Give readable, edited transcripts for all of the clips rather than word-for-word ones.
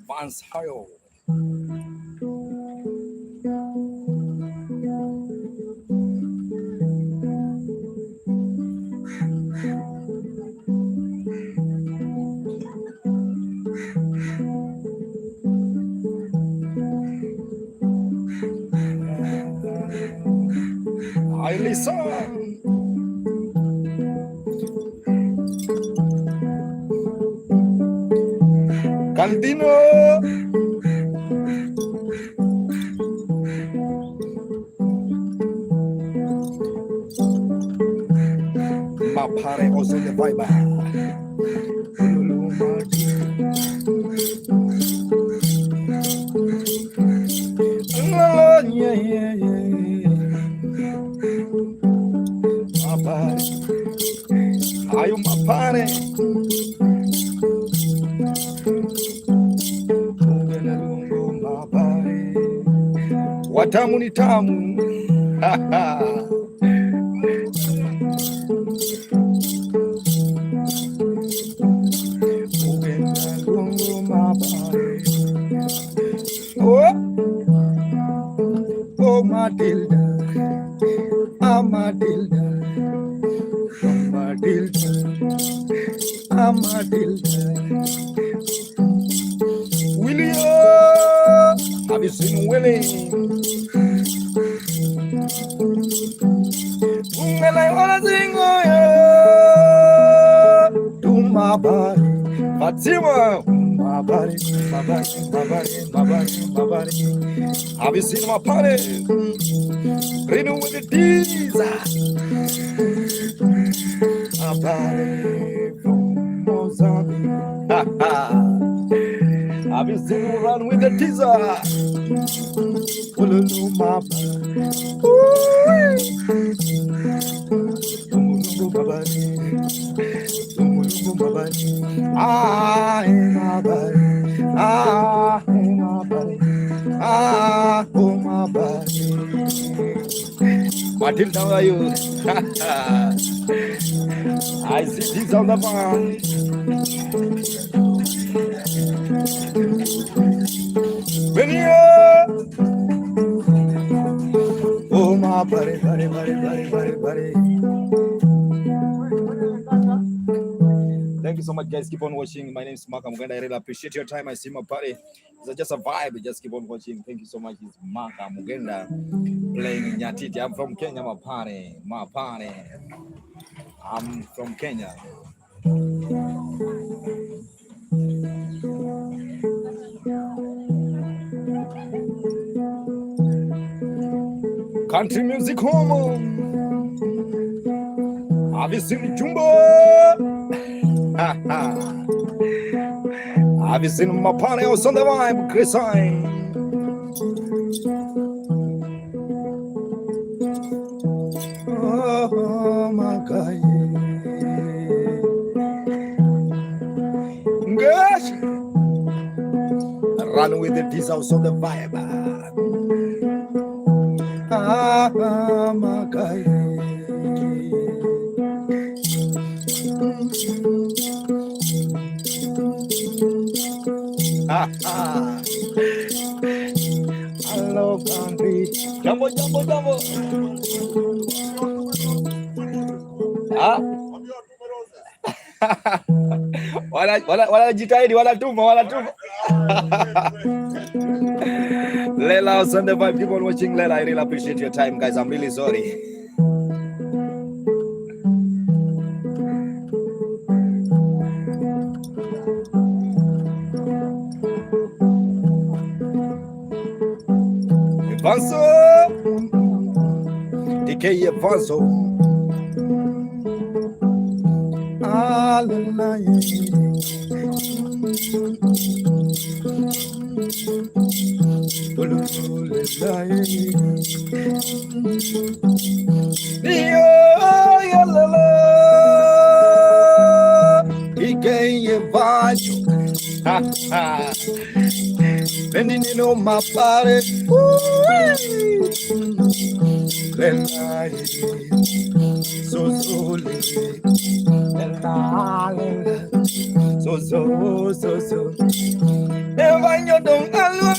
Vance Hayo. Hi, Lisa. Cantino. Mapare also the Bible. Yeah, yeah, yeah. Mapare. Ayo mapare. Watamu ni tamu. Oh, oh, Matilda, Matilda, Matilda, Matilda. Willie, have you seen Willie? When I wanna sing, oh yeah, to my body, Fatima, my body, my body, my body, my body, my body. Have you seen my party? Reading with the teaser. My body from Mozambique. Have you seen me run with the teaser? My body. Matilda, how are you? I see things on the bar. When you, oh my buddy. Thank you so much, guys. Keep on watching. My name is Mark Muganda. I really appreciate your time. I see my party. It's just a vibe. Just keep on watching. Thank you so much. It's Mark Muganda playing Nyatiti. I'm from Kenya, my party. I'm from Kenya. Country music home. Have you seen Jumbo? Have you seen my party on the vibe, Chris? Oh my God. Gosh. Run with the diesel on the vibe. Oh my God. Hello, country. Jumbo. Wala jitahidi, wala tuma. Lela on the vibe. Keep on watching Lela. I really appreciate your time, guys. I'm really sorry. Avanzo, DK Avanzo. Bending in on my body, so. Never you don't alone.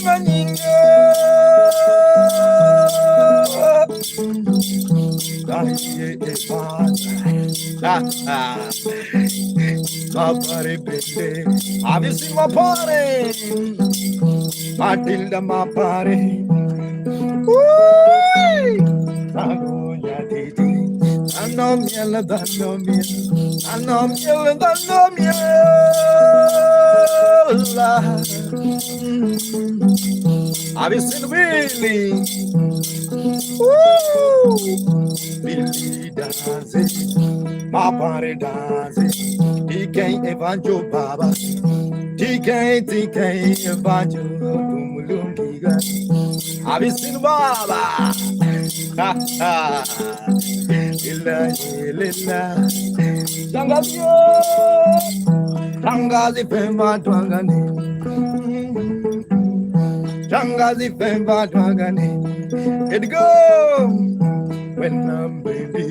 Have you seen my party? Matilda, my party. I know have you seen Billy? Billy dancing, my party dancing. He can't evangelio Baba. He can't evangelio. Have you seen Baba? Shangazi Pemba Twangani. It go when I'm baby.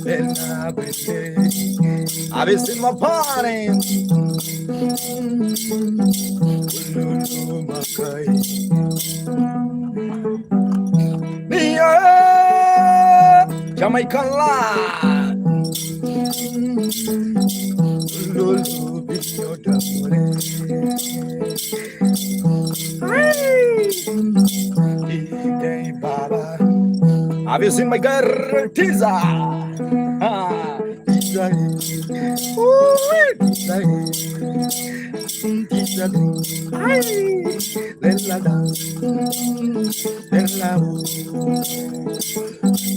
Then I'm baby. Have you seen my party? Jamaican lad. Have you seen my girl Tiza?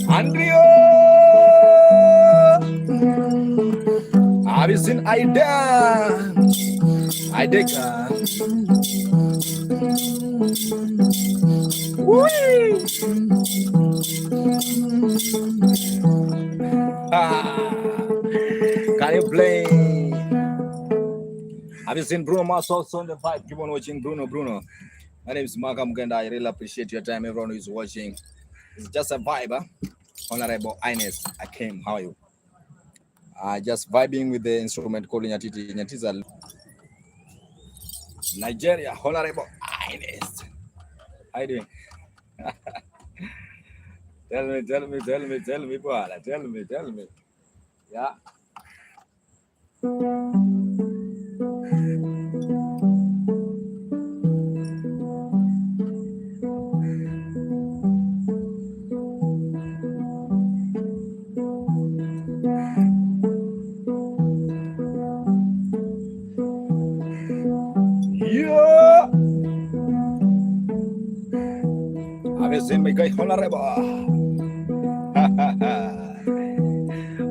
Andrea, have you seen Ida? Can you play? Have you seen Bruno Mars also on the vibe? Keep on watching Bruno. My name is Malcolm Genda. I really appreciate your time, everyone who is watching. It's just a vibe, huh? Honorable Ines, I came. How are you? Just vibing with the instrument called nyatiti. Nyatiti is a Nigeria. Honorable Ines. How you doing? Tell me, Boala. Tell me. Yeah. Yeah. Have you seen my guy Honorable?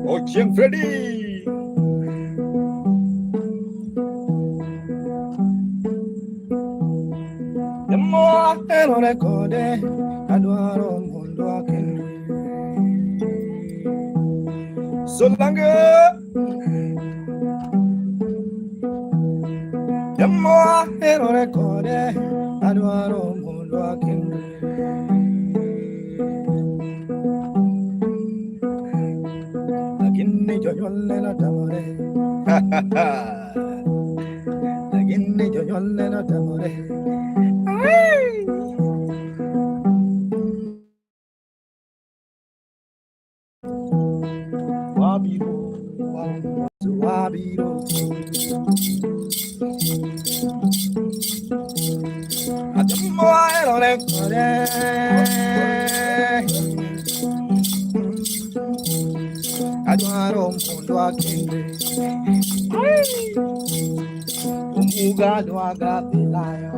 Oh, King Freddy. Yamma ero rekode adwaro mondo akende solange yamma ero rekode adwaro mondo akende lakini jojolle na tamore lakini jojolle na tamore Wabiro. Adwaro mundo akende umuga dwaga pilayo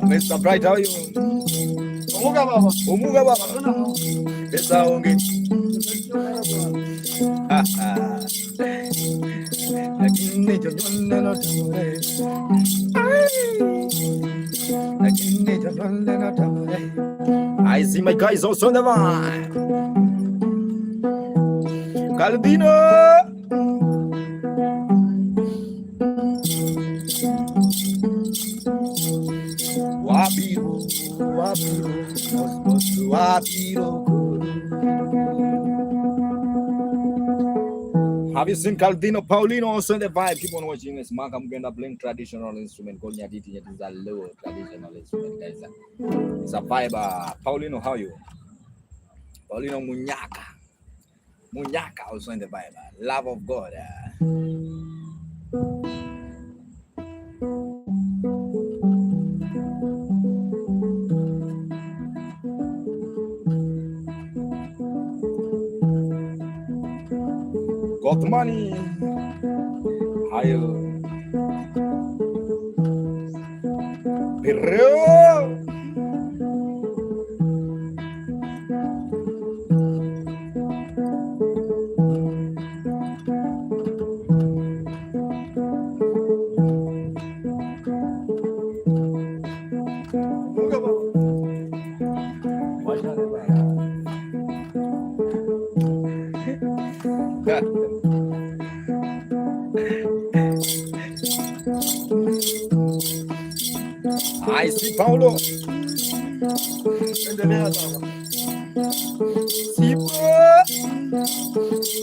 Mr. Bright, how are you? Umuga baba. Pesa onge. Lakini jojonle no tamore. Lakini jojonle no tamore. I see my guys also on the line. Calvino. Have you seen Calvino Paulino also in the vibe? Keep on watching this. Mark, I'm going to playing traditional instrument called nyatiti. It is a low traditional instrument, guys. It's a vibe. Paulino, how are you? Paulino Munyaka also in the vibe. Love of God. Got money. Higher. Perreo. I see Paulo.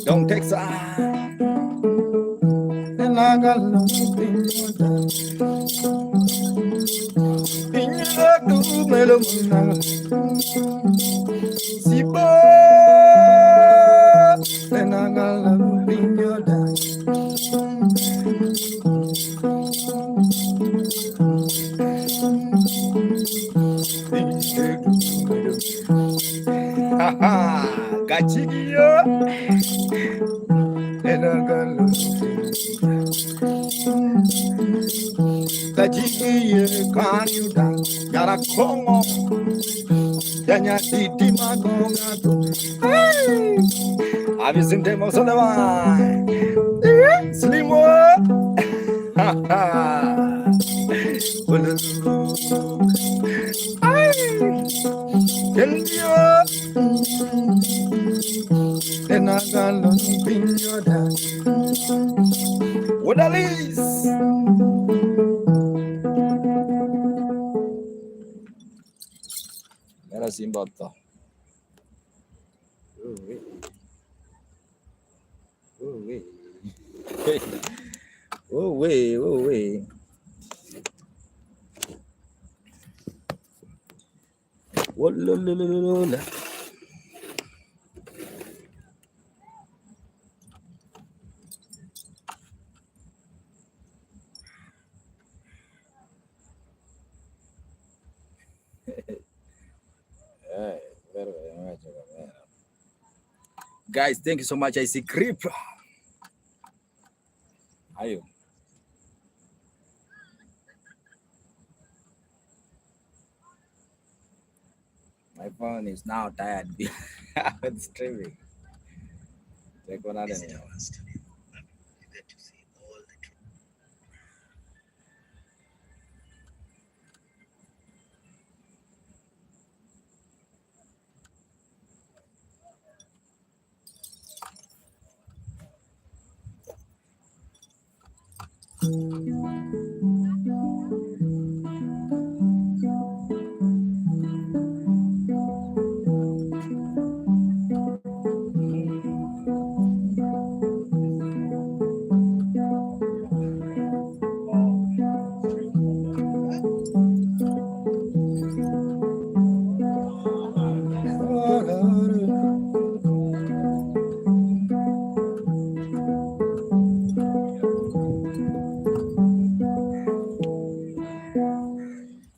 Don't take side. And I got nothing Gachigiyo enagalo Gachigiyo kanyuda yara kongo nyatiti magonga to Avisinte mosolewa Slimo India, and I got long in your dad. What that is? Let us see about that. Oh, wait. What? Guys, thank you so much. I see creep. Are you? My phone is now tired with streaming. Check one out.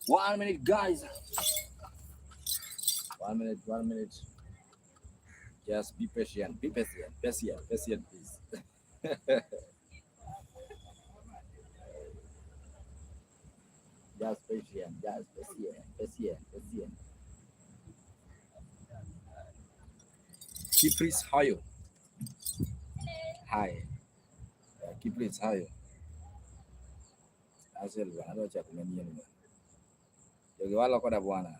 One minute, guys. 1 minute, 1 minute. Just be patient, please. Just patient. Keep how you? Hi. Keep how you? Asel bwana, ndio cha kumenia ni. Yogi wala kwa bwana.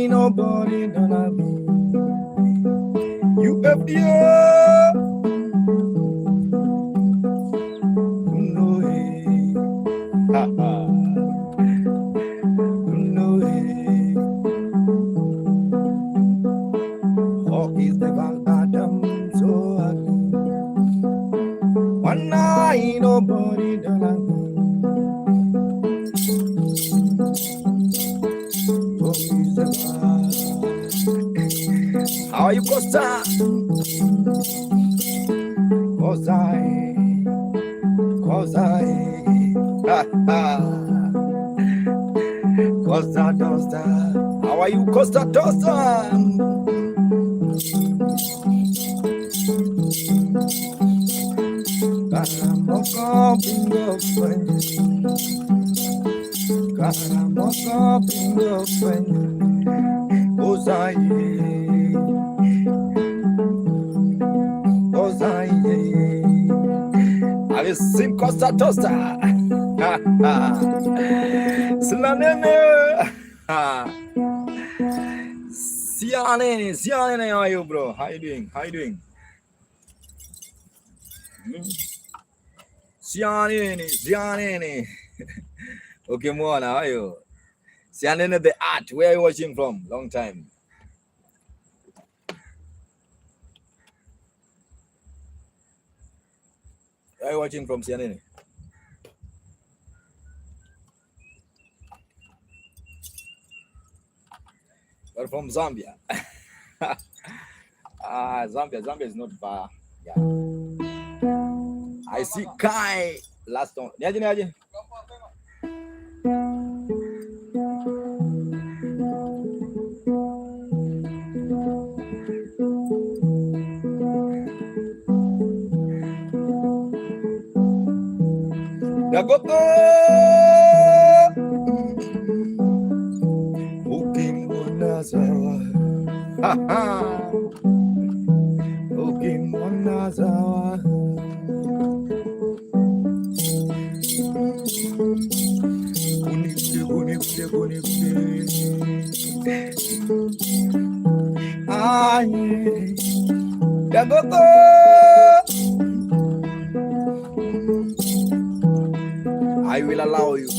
Nobody don't love me. You have the no way. No way. Oh, is the Adam so ugly? One night nobody don't love me. Oh, is the how are you, Costa? Costa Tosta. How are you, Costa Tosta? Caramoco bingo have you seen Costa Tosta? Siane, how are you, bro? How you doing? Sianini. Okay, Moana, how are you? Sianini the art. Where are you watching from? Long time. Where are you watching from, Sianini? You're from Zambia. Zambia is not far. Yeah. I see Kai last one. Niaje. Dagoto Ukimona zawa Ukimona zawa Kuni Aye Dagoto I will allow you.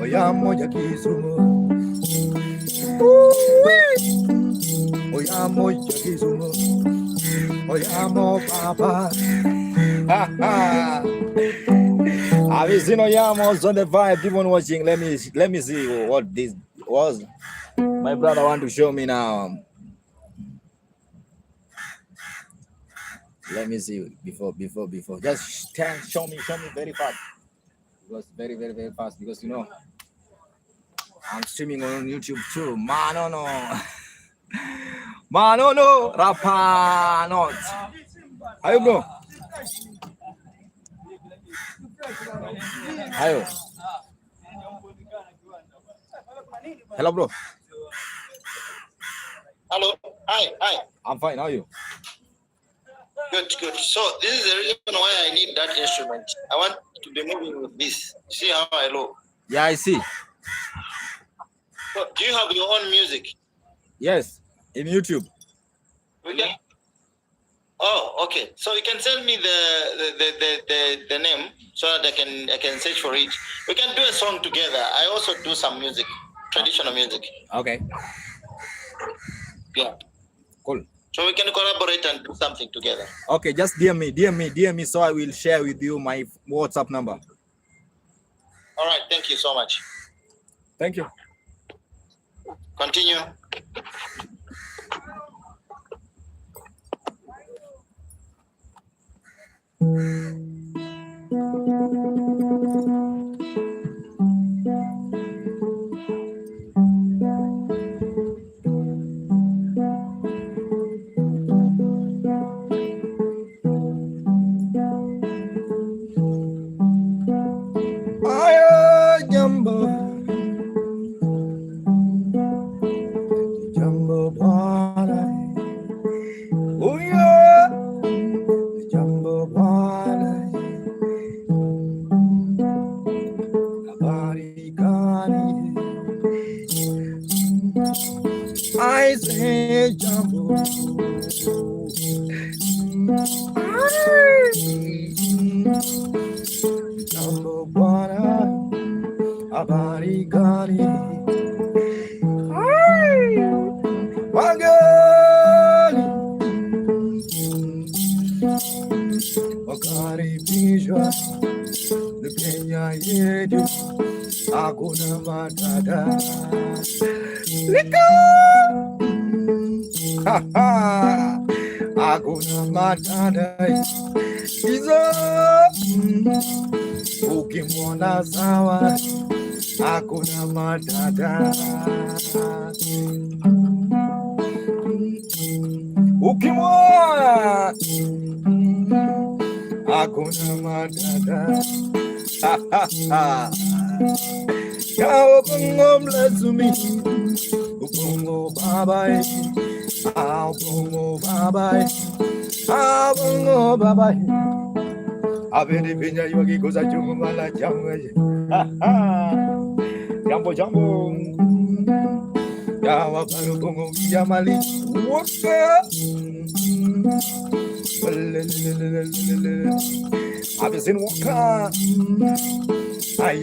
Oyamo yakizumo. Oyamo yakizumo. Oyamo papa. Have you seen Oyamos on the vibe? Keep on watching. Let me see what this was. My brother want to show me now. Let me see before. Just show me very fast. Because very fast. Because you know I'm streaming on YouTube too. Manono, Rapa not. How you bro? Ayo. Hello, bro. Hello. Hi. I'm fine. How are you? Good. So this is the reason why I need that instrument. I want to be moving with this. See how I look? Yeah, I see. So, do you have your own music? Yes, in YouTube. Okay. Oh, okay. So you can send me the name so that I can search for it. We can do a song together. I also do some music, traditional music. Okay. Yeah. Cool. So we can collaborate and do something together. Okay, just DM me so I will share with you my WhatsApp number. All right. Thank you so much. Thank you. Continue. I say jumbo, jumbo bwana, habari gani? Wagani, wakaribishwa na Kenya yetu, hakuna matata. Hakuna matata hizo, ukimwona sawa, hakuna matata. Ukimwona hakuna matata. Kau bungo mlazumi, bungo babai, bungo babai, bungo babai, Avere pinya yogi goza jumala jamwe. Jambo jambo. Yawa baru bongo yamali. Waka. Have you seen Waka? Ay.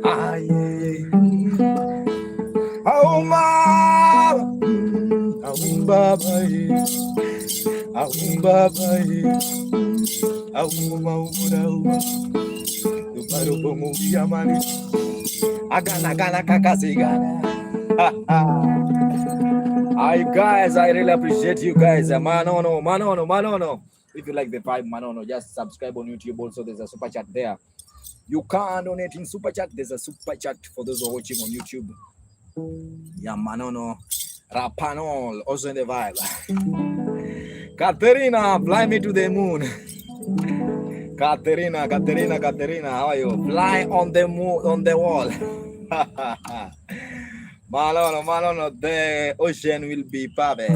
Ay. Auma. Aumba bayi. Aumba bayi. Auma umura. Baru bongo yamali. Agana kakasigana. Hi guys, I really appreciate you guys. Manono. If you like the vibe, Manono, just subscribe on YouTube. Also, there's a super chat there. You can donate in super chat. There's a super chat for those who are watching on YouTube. Yeah, Manono, Rapanol, also in the vibe. Katerina, fly me to the moon. Katerina, how are you? Fly on the moon, on the wall. Malono, the ocean will be perfect.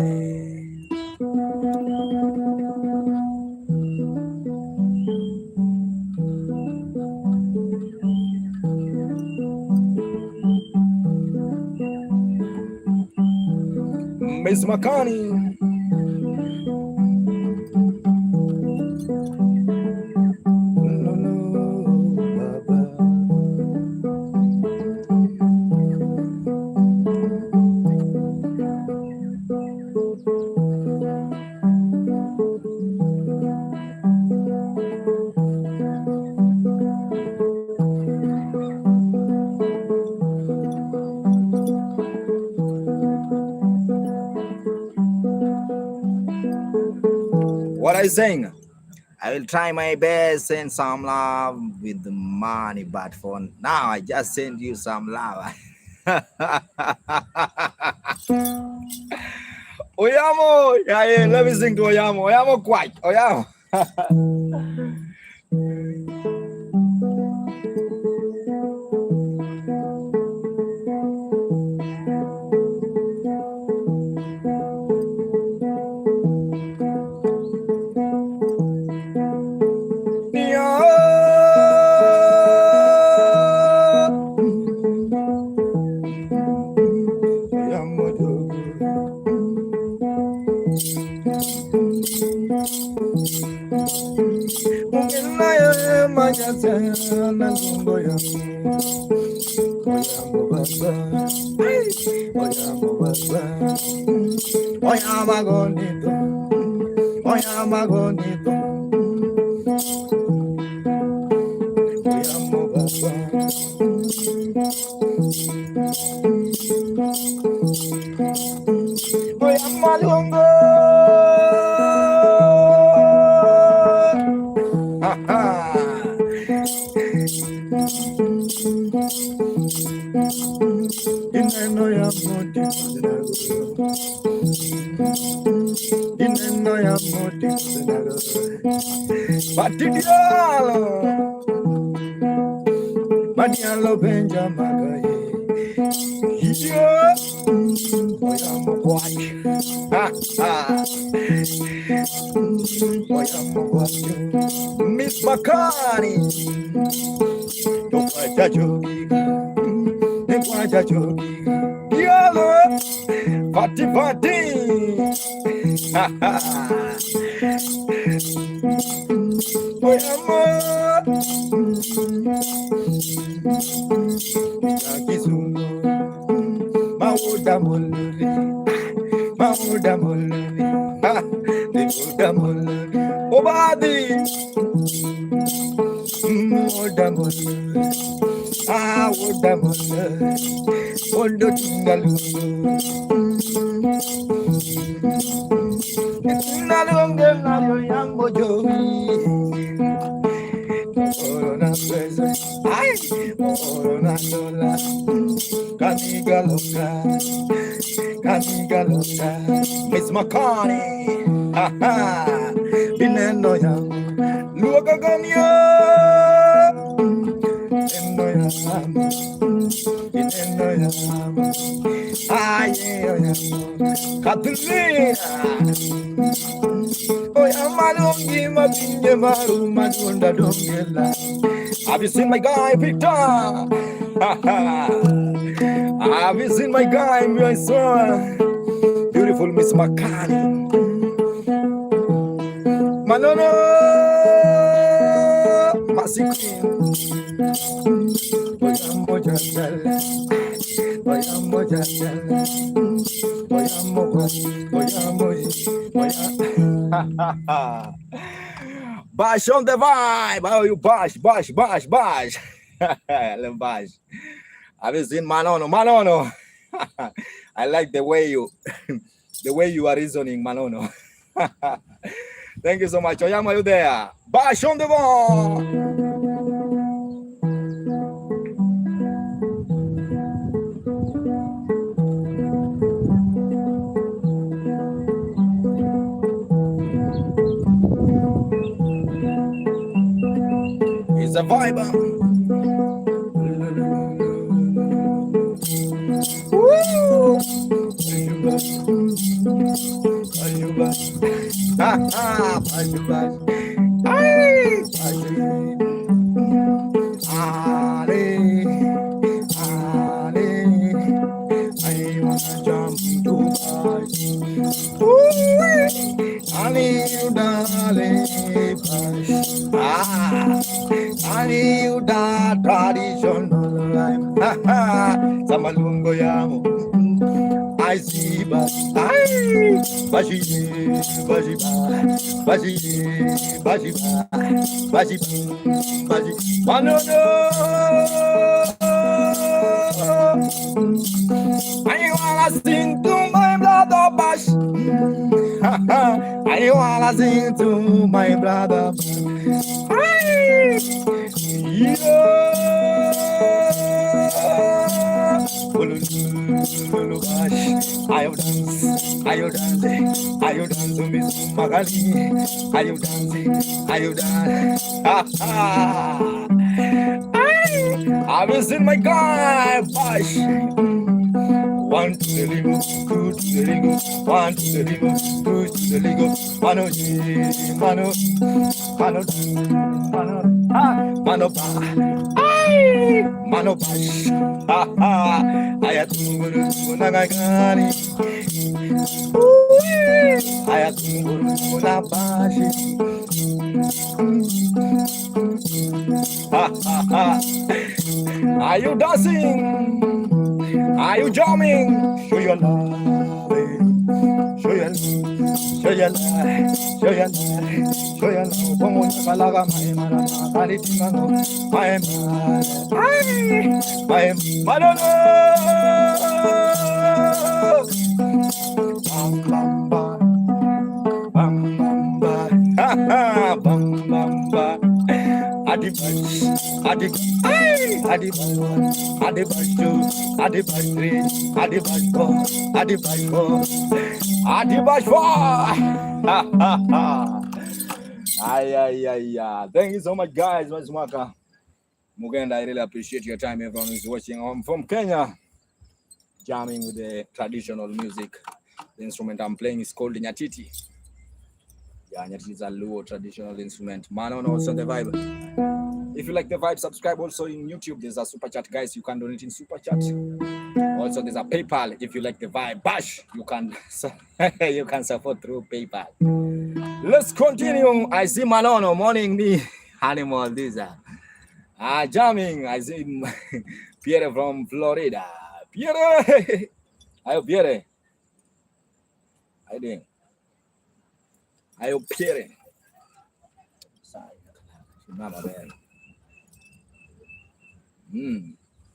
Miss Makani. What are you saying? I will try my best, send some love with the money, but for now, I just send you some love. Oyamo, yeah, let me sing to Oyamo. Oyamo quite. Oyamo. Madialo Benjamin. Miss Makani. Party. Obadi. Miss Makani. Binendo yang luoga ganya. Binendo yang Catalina. Oh, I'm malungi mapinye maru madunda dongela. Have you seen my guy Victor? Have you seen my guy, my son? Beautiful Miss Makani. Manono Masikin. Oyamo Jajal. Oyamo Jajal. Oyamo Bash on the vibe. Oh, you bash. I love bash. Have you seen Manono? Manono. I like the way you are reasoning, Manono. Thank you so much. Oyama, you there? Bash on the wall. It's a vibe. Woo! Traditional life. Samalungo yamo. I see, but baji, Manono. I wanna sing to my brother Bash. I wanna sing to my brother. Ayo dance, Miss Magali. Ayo dance. I've seen my guy, Bash. One to the Ligo, two to the Ligo, one to the Ligo, two to the Ligo. Mano, Mano Bash. Ayatunguru Nagagani. Ayatunguru Nabashi. Are you dancing? Are you jamming? Show your love. Show your love. Como Nagalaga, my Maritimano, my Manolo. Thank you so much, guys. Mugenda, I really appreciate your time. Everyone who's watching. I'm from Kenya, jamming with the traditional music. The instrument I'm playing is called nyatiti. Yeah, nyatiti is a Luo traditional instrument. Manon also the vibe. If you like the vibe, subscribe also in YouTube. There's a super chat, guys. You can donate in super chat. Also, there's a PayPal. If you like the vibe, bash, you can support through PayPal. Let's continue. I see Manono morning me animal. These are jamming. I see Pierre from Florida. Pierre, ayo Pierre. I think. Ayo Pierre.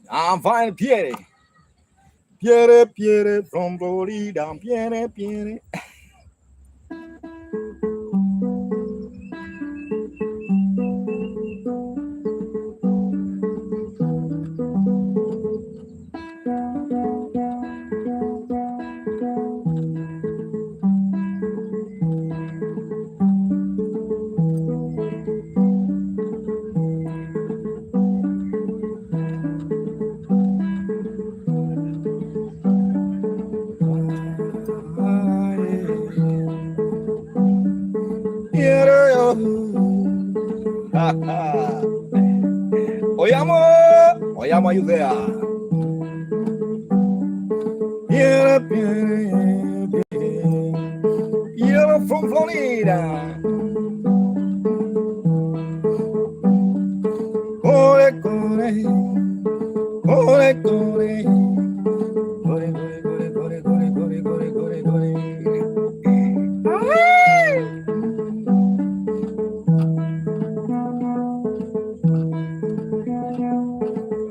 I'm fine, Pierre. Pierre from Florida. Pierre. Oyama, you there? You're from Florida. Ore, ore, ore, ore. Gore, gore, gore, gore, gore, gore, gore, gore.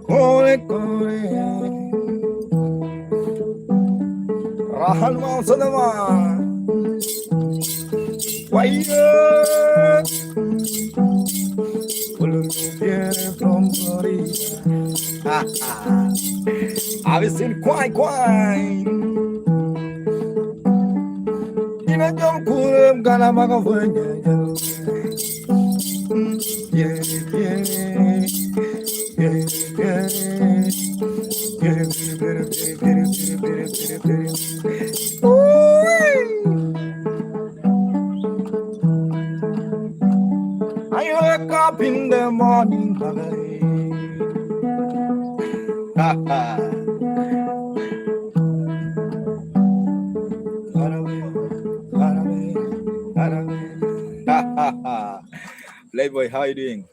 Gore, gore. Rahal Mausalama. Wire. From Florida. I've seen quite. In a jump, gonna make a friend. I wake up in the morning, Playboy, how are you doing?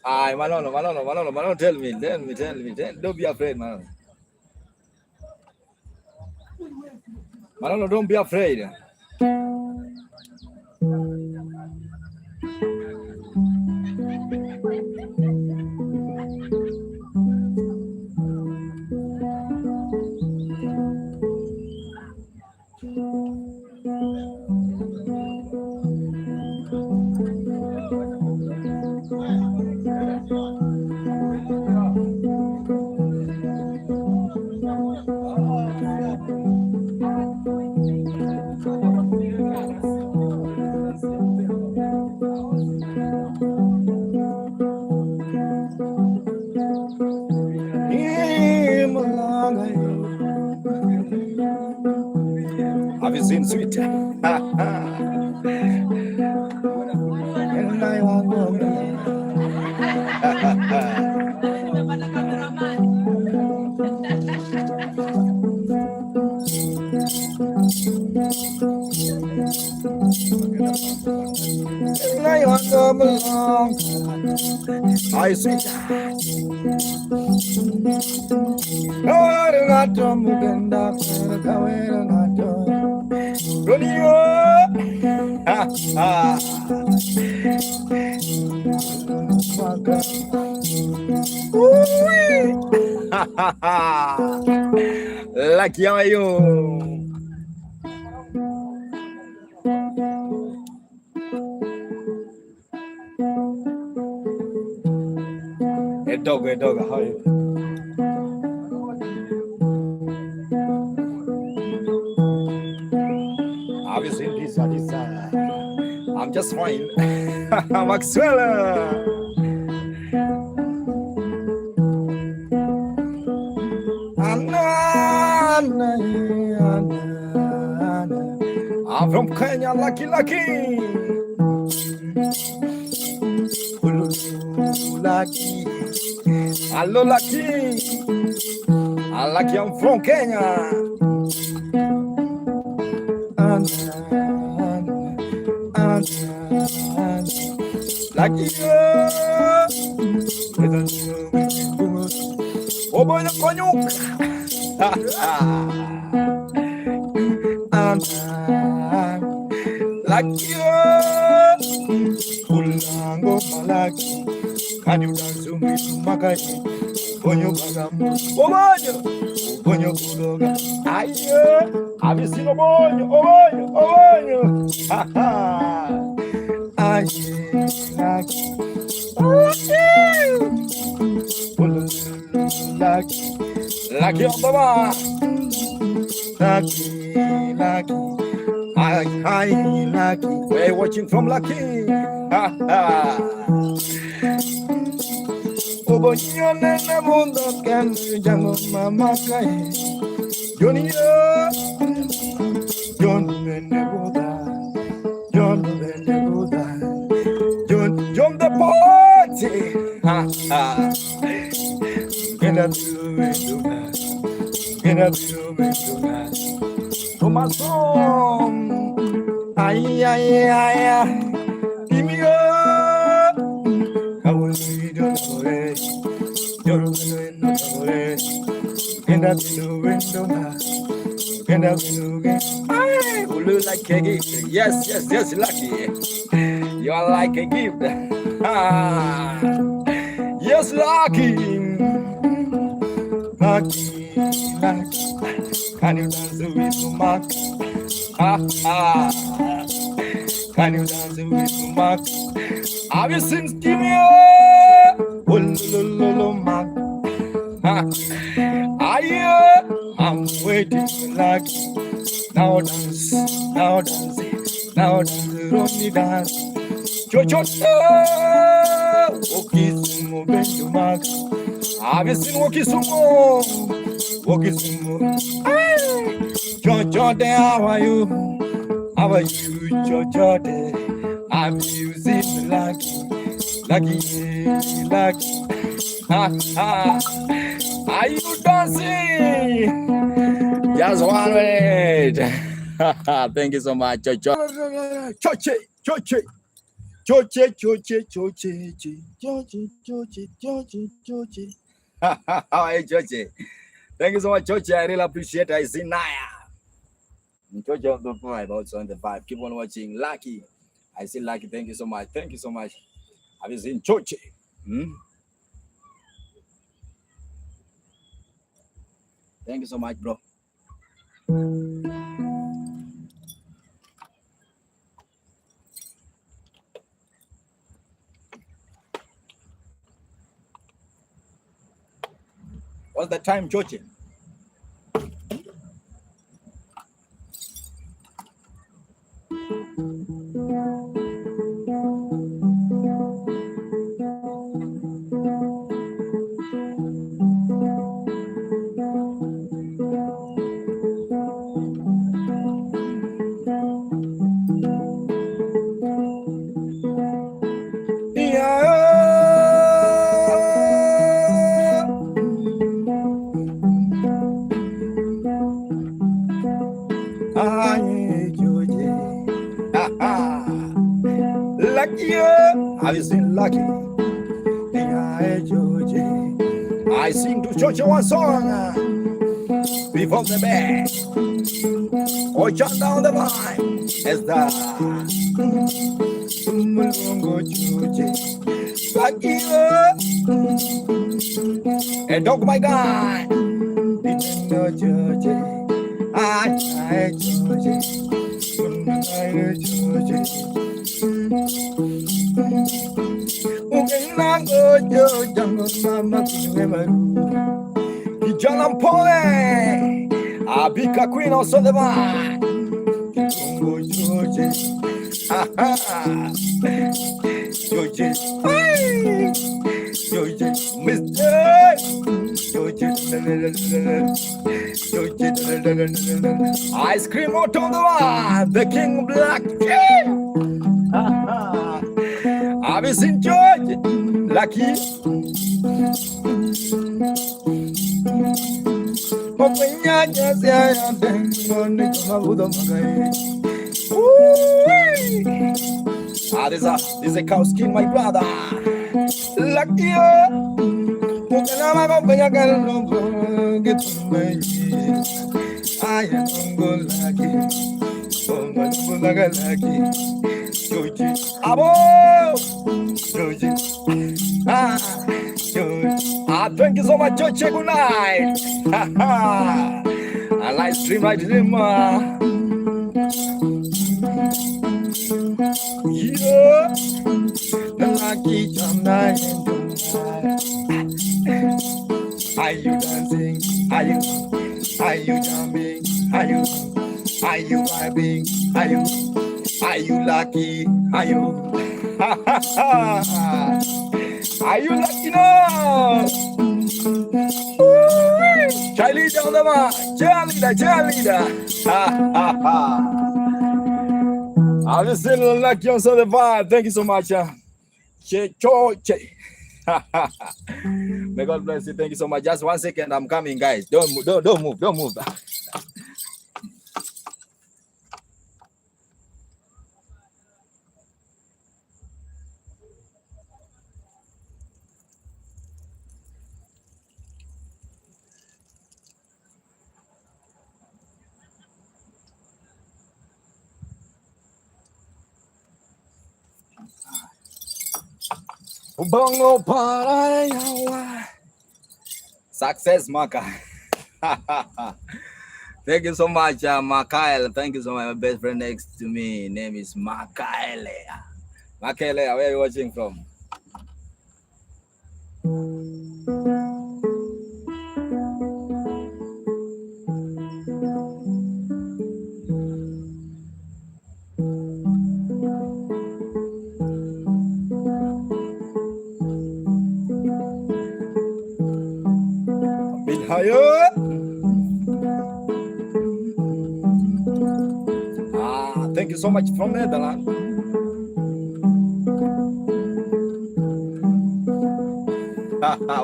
Manolo, tell me. Don't be afraid, Manolo. Manolo, don't be afraid. Have you seen Sweet? And I want to belong. I see. No, I do not jump and up and come in and not jump. Radio. Lucky are you? A dog, how are you? Have you seen this? I'm just fine. Maxwell. I'm from Kenya, lucky. Lucky. Hello, lucky. I'm from Kenya. Lucky. Oh boy, the cognac. Lucky. Kulango malaki. Can you dance to me to Makai? Bonyo Bagam. Bonyo Kuloga. Aye. Have you seen a bonyo? Ha ha. Aye. Lucky on the bar. Lucky. Hi, Lucky. We're watching from Lucky. Ha ha. Obonyo nene mundo kenu jango mama kai. Johnny, John Benebuda, John Benebuda, John the party. Ha ha. Get up to it, get up to it. To my song, ay ay ay ay. Give me up. I will lead you to it. You're going to it. Get up to window now. Get up to it. You look like a gift. Yes, yes, yes, lucky. You are like a gift. Ah, yes, lucky. Lucky, lucky. Can you dance with the mark? Ah, ah. Can you dance with the mark? Have you seen Skinny? Oh, lo, mark. I'm waiting for lucky. Now dance, now dance, now dance, only dance. Cho, Woki sumo, bend your mark. Have you seen Woki sumo? Woki sumo. Cho, how are you? How are you, Cho? I'm using lucky, lucky. Ha ha. Are you dancing? Just 1 minute. Thank you so much, Choche. Hey, Choche. Thank you so much, Choche. I really appreciate it. I see Naya. Choche on the vibe, also on the vibe. Keep on watching. Lucky. I see Lucky. Thank you so much. Thank you so much. Have you seen Choche? Thank you so much, bro. What's the time, Choche? Have you seen Lucky? I sing to Choche one song before the bed. Or jump down the line. As the Lucky, a dog my guy. I Jalan Pole, Abika Queen also the man. Ice cream out on the one, the King Black. Have you seen George? Lucky. This is a cow skin, my brother. Lucky. I am lucky. Georgie, abo, Georgie, thank you so much, Georgie. Good night. I live stream right in yeah, the lucky tonight. Are you dancing? Are you jumping? Are you vibing? Are you lucky? Are you lucky now? Cheerleader on the mark. Cheerleader. Ha ha ha. I'm just sitting like you on the vibe. Thank you so much. Che. May God bless you. Thank you so much. Just 1 second. I'm coming, guys. Don't move. Don't move. Bongo para yawa. Success, Maka. Thank you so much, Makael. Thank you so much. My best friend next to me, name is Makael. Makael, where are you watching from? Higher. Thank you so much from Netherlands.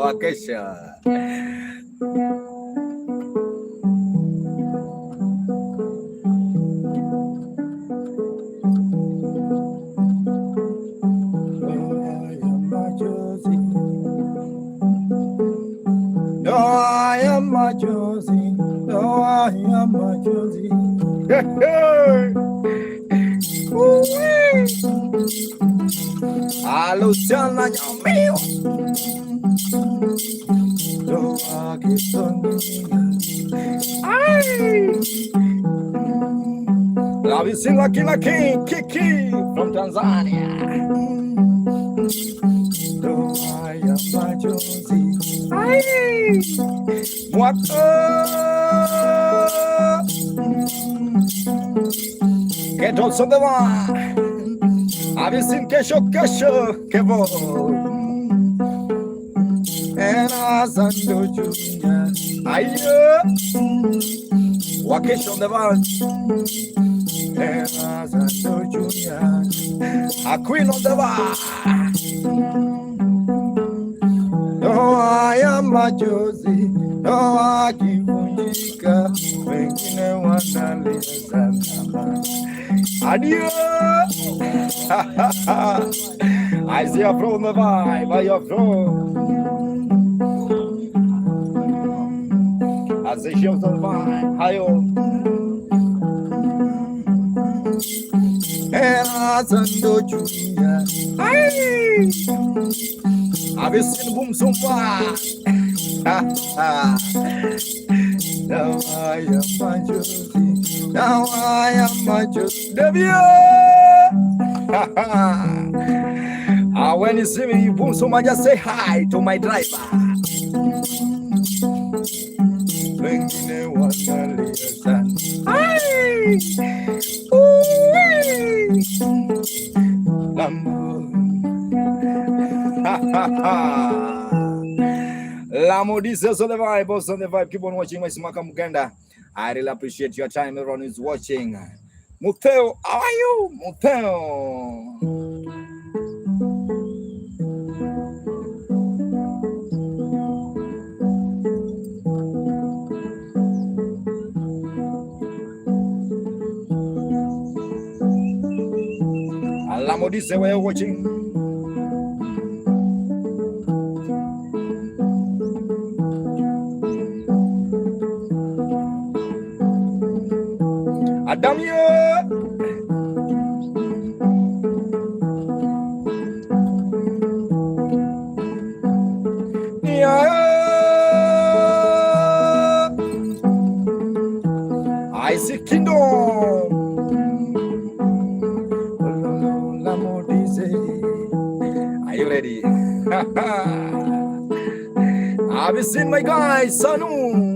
Vacation. I am my Josie. Oh, I am my Josie. A Luciana mío. Yo aquí estoy. La vecina Kina King, Kiki from Tanzania. Oh, I am my Josie. Get on some the one. Have you seen Kesho Kevo? And Azando Junior. Ayo. Wakesh on the one. And Azando Junior. A queen on the one. No, I am machozi, no, akivunjika, wengine wanalia sana. Adieu. I see you from the vibe, I am from. I see you from the vibe, hi-yo. And I send Junior. Have you seen Boom Sumpa? Now I am my Josie. Now I am my Josie. When you see me, Boom Sumpa, just say hi to my driver. La Modisa on the vibe, boss on the vibe. Keep on watching my Smaka Muganda. I really appreciate your time. Everyone is watching. Muteo, how are you? Muteo. La Modisa, where you watching? Adamia. Yeah. I see kingdom. Are you ready? Have you seen my guy, Sanu?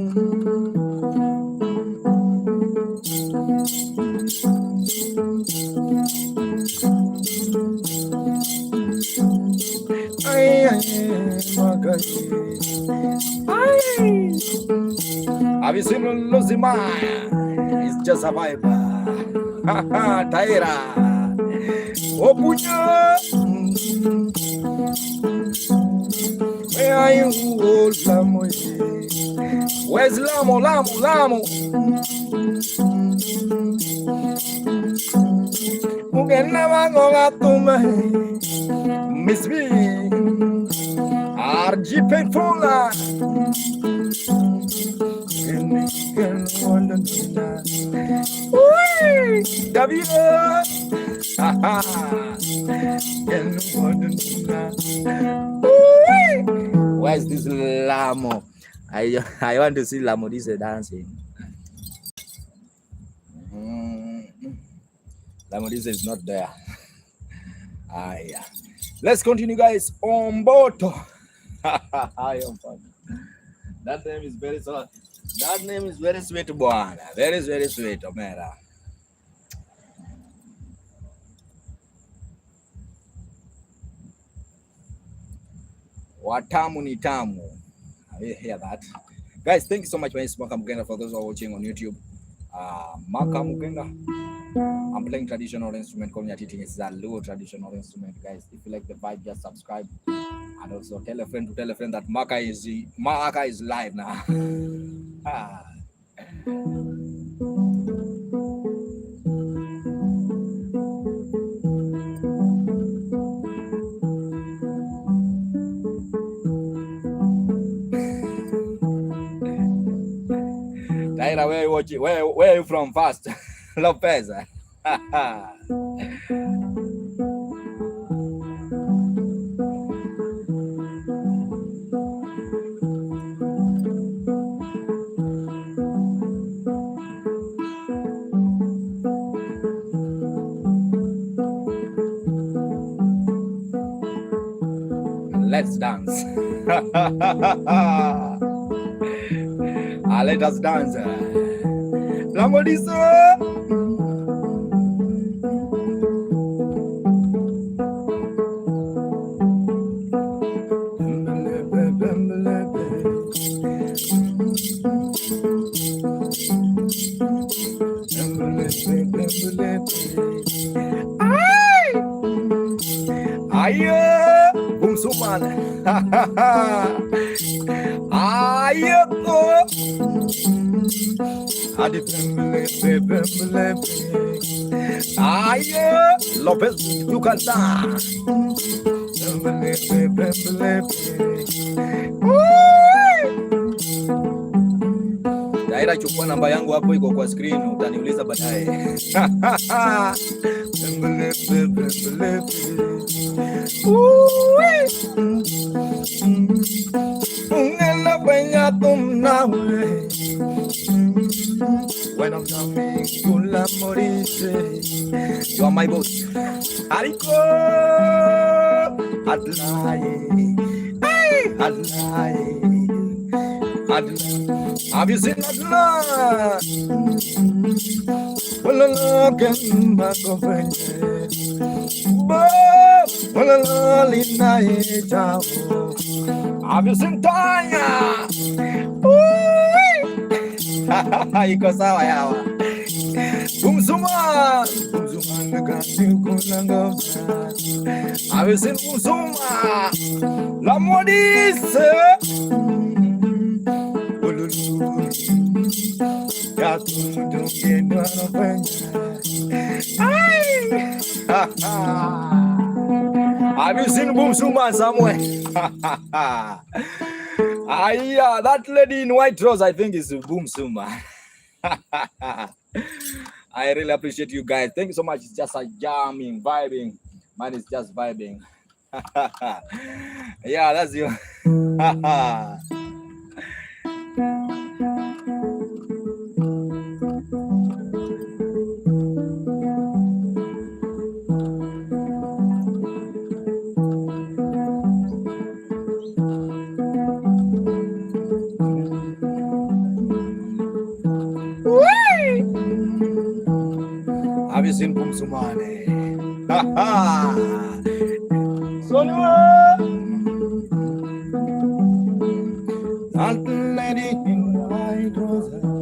you seen Luzima? It's just a vibe. Taira. Opunya. Where are you, old Lamo? Where's Lamo? Mugena Magoga Tume. Miss B. RG Penfola. David. Where's this Lamo? I want to see Lamo this dancing. Lamo this is not there. Yeah. Let's continue, guys. On board. I am fun. That name is very sweet. That name is very sweet, boy. Very, very sweet, Omera. Watamu ni tamu. I hear that. Guys, thank you so much, Maka Mugenda, for those who are watching on YouTube. Maka Mugenda. I'm playing traditional instrument called nyatiti. It's a low traditional instrument, guys. If you like the vibe, just subscribe. And also tell a friend to tell a friend that Maka is live now. Taira, where are you watching? Where are you from first? Lopez. Let's dance. Let us dance. Bumsuman. Lopez, you can dance. Daira, chukua namba yangu hapo, iko kwa screen, utaniuliza baadaye. When I'm coming to La Maurice, you are my boss. Hariko, Adlai. Have you seen Adlai? Well, look at my girlfriend. Have you seen Tanya? Iko sawa yawa. Bumsuma ngakati kunanga. Have you seen Bumsuma? La Modise. Ya tumudungena nafanya. Have you seen Bumsuma somewhere? Yeah, that lady in white rose, I think, is Bumsuma. I really appreciate you guys. Thank you so much. It's just a jamming, vibing. Mine is just vibing. Yeah, that's you. Have you seen Bumsumane? Sonua! That lady in white rose.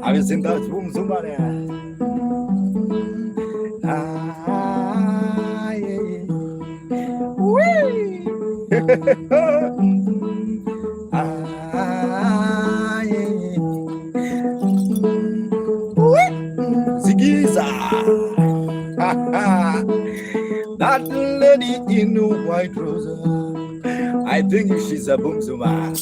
Have you seen that boom somebody? Zigiza. That lady in white rose. I think she's a boom zuma.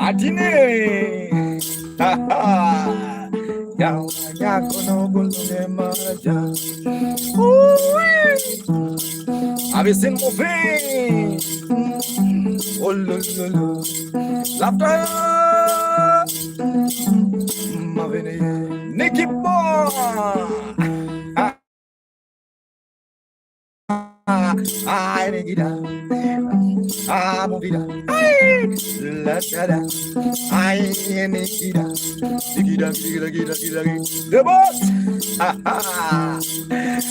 Adine. Have you seen movie? Oh, laughter. Nicky boy. Nigida. Movida. La da da. Nigida. Gida. The boss.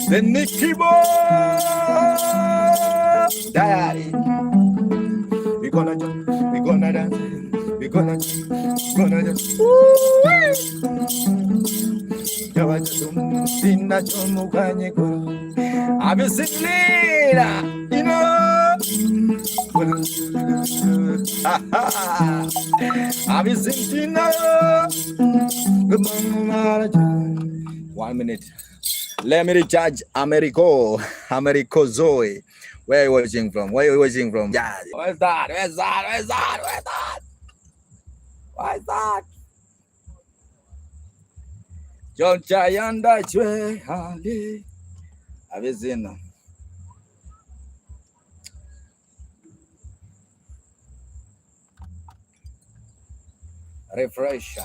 The Nicky boy. Daddy. We gonna jump. We gonna dance. We gonna dance. Have you seen Lila? You know. Have you seen Tina? 1 minute. Let me recharge Americo Zoe. Where are you watching from? Yeah. Where's that? John Chayanda Chwe Ali. Have you seen them? Refresh.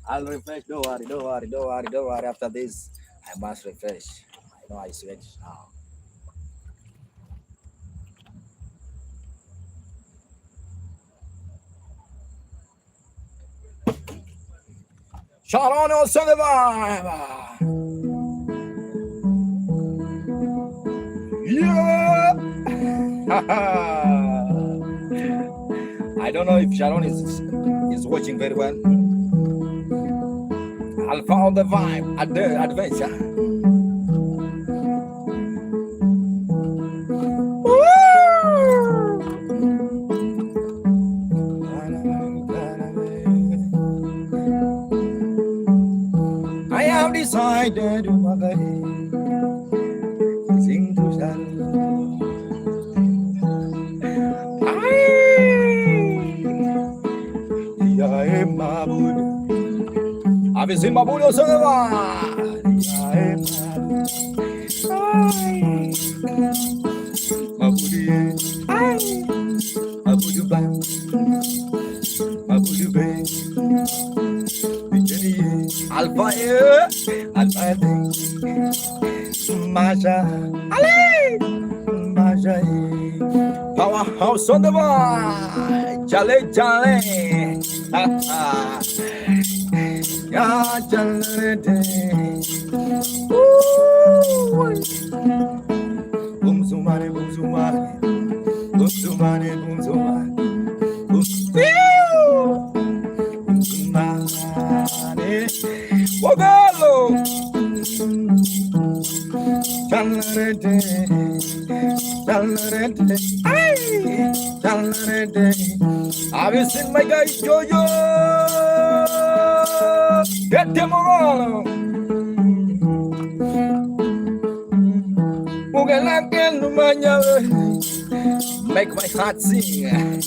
I'll refresh. Don't worry. After this, I must refresh. I know I switch now. Sharon O'Sullivan. Yeah. I don't know if Sharon is watching very well. I'll follow the vibe at the adventure. I have decided to sing to Sharon. Have you seen my booty or something? Alpha, Masha, Ali, Masha, powerhouse on the bar, Jale, Ya Jale, boom zumare, Wogalo, have you seen my guy Jojo? Get them all. Make my heart sing.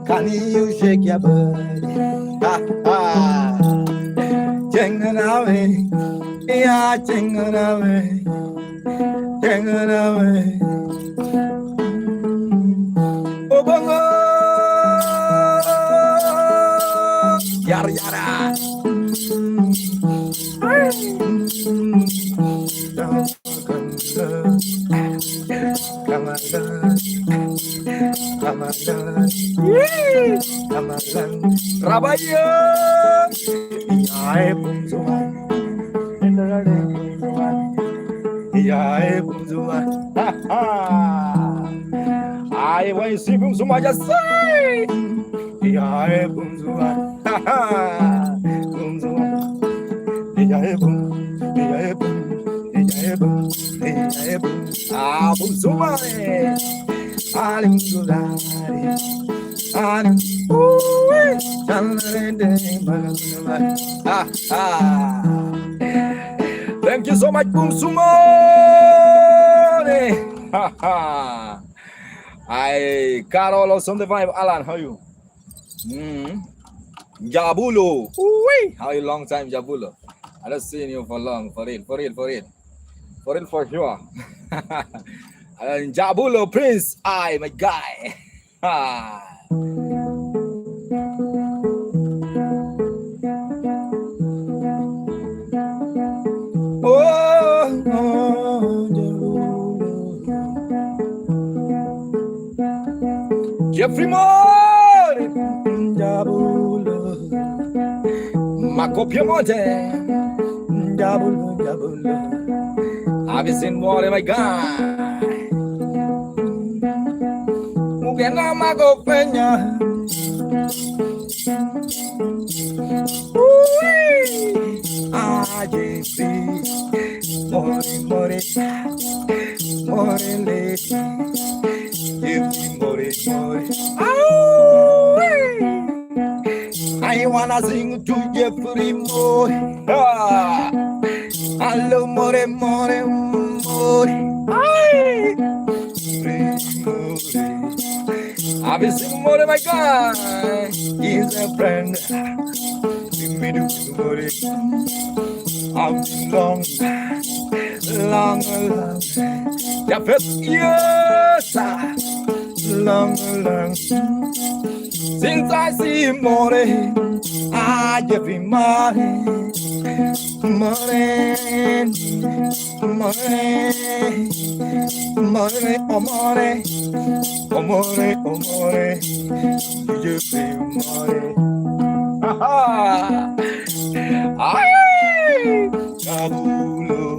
Can you shake your body? Jingle away, yeah, jingle away. Oh, bongo, yara. Rabaya, Yae Bunzuan, Indarade Bunzuan, Yae Bunzuan, I want to see Bunzuma just say, Yae Bunzuan, Bunzuan, Yae Bun, Yae Bun, Yae Bun, Yae Bun, Bunzuma, Alimdulari. Thank you so much, Bumsumone. I Carol also on the vibe. Alan, how are you? Jabulo. How are you? Long time, Jabulo. I don't seen you for long. For real, for sure. Jabulo Prince, my guy. Jeffrey Moore, Jabulo, Macopio Monte, Jabulo. Have you seen more, my guy? Mugena Mago Pena. I wanna sing to Jeffrey Moore. Hello, more, more, more. I've been singing more, my God. He's a friend. I've been long. The first years, long. Since I see more, I give him money, you give him money. Jabulo,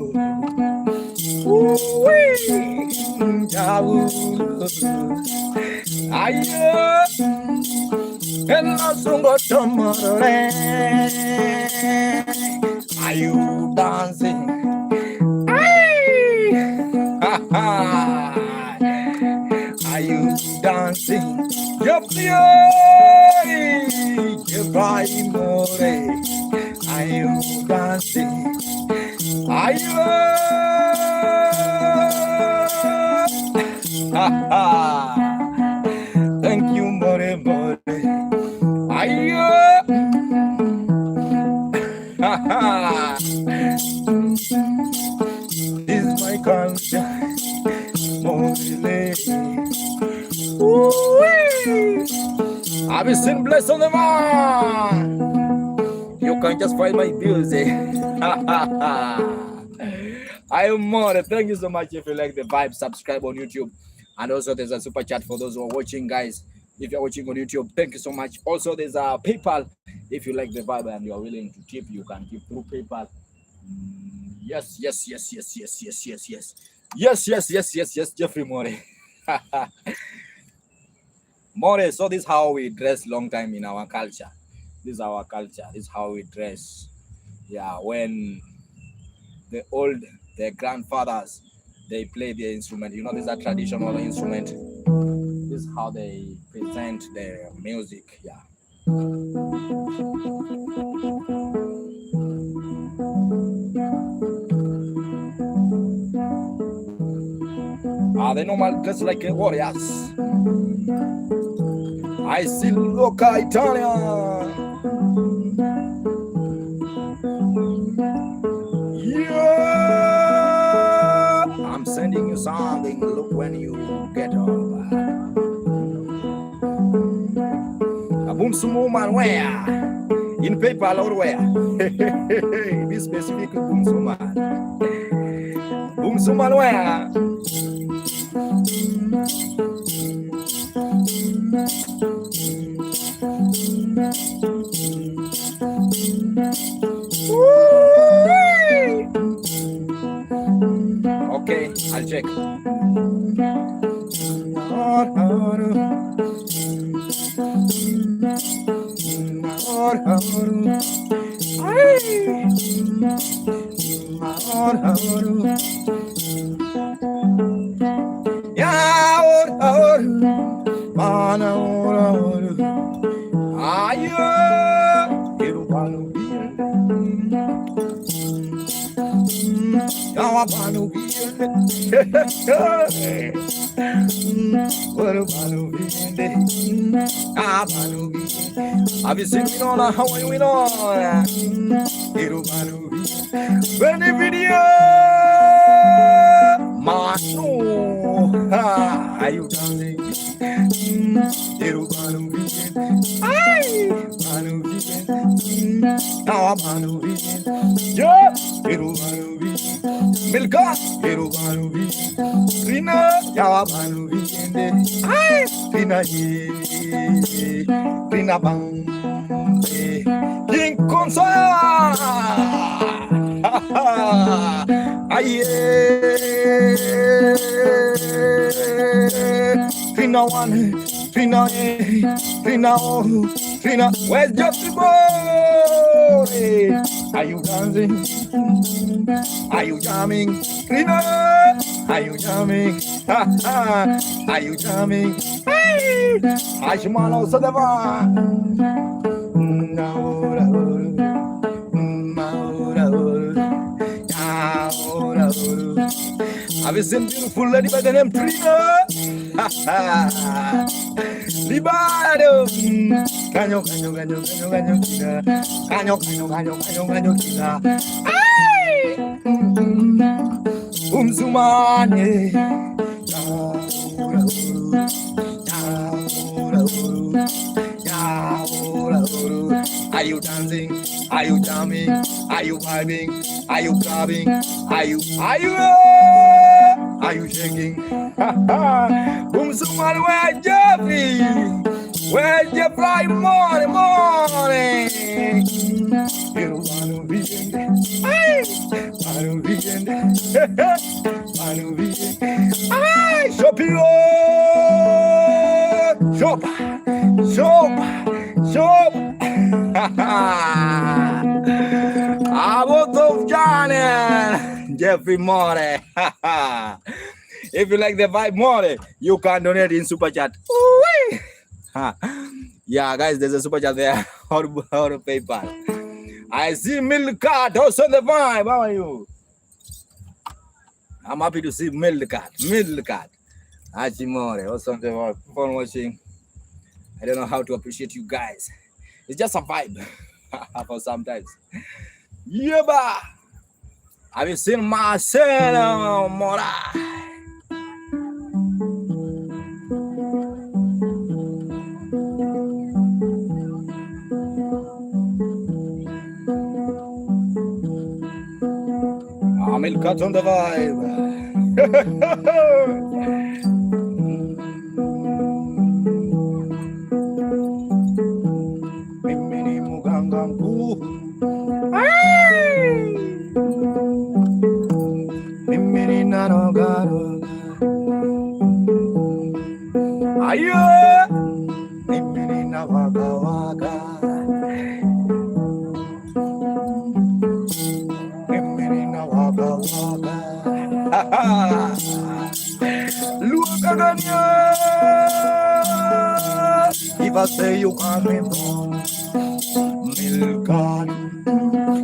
Jabulo, and not so much tomorrow. Are you dancing? Are you dancing? You're crying more. Are you dancing? Are you? Thank you, more. Are you? This is my culture. I've been seen blessed on the man. You can just find my music. I am more. Thank you so much. If you like the vibe, subscribe on YouTube. And also there's a super chat for those who are watching, guys. If you're watching on YouTube, thank you so much. Also there's a PayPal. If you like the vibe and you're willing to tip, you can tip through PayPal. Yes, Jeffrey More. More, so this is how we dress long time in our culture. This is our culture. This is how we dress. Yeah, when the grandfathers, they play the instrument. You know, this is a traditional instrument. This is how they present their music. Yeah. They normal dress like warriors. I see loca Italian. Yeah, I'm sending you something. Look when you get over. A boom sumo man where in PayPal or where? Be specific boom sumo man. Boom sumo man where? Okay, I'll check. Have you seen me on how are you on? Any video? Mano, are you dancing? Ay, Manu yeah, Milka, Rina, ay, Rina Bang, King Consola, aye, Rina one, Rina, Rina, Rina, where's Jeffrey boy? Are you dancing? Are you jamming? Rina, are you jamming? Are you jamming? Hey, Ashmano Sadava. Have you seen beautiful lady by the name Trina? Libado, canyo, ay, umzumane, are you dancing? Are you jamming? Are you vibing? Are you clubbing? Are you shaking? Umzumane, where Jeffrey? Where's your fly morning? You want to be in there. Ay, shop. I was of Johnny Jeffrey More. If you like the vibe more, you can donate in super chat. Yeah, guys, there's a super chat there. How to PayPal. I see Milkat also on the vibe. How are you? I'm happy to see Milkat. Achimore also on the vibe. Fun watching. I don't know how to appreciate you guys. It's just a vibe for sometimes. Yeah, ba. Have you seen Marcelo Mora? Amil cut on the vibe. Mimini mugangambu. Mimini nanogaro. Ayo. Mimini na waka waka. Look at if I say you can't remember Milkan,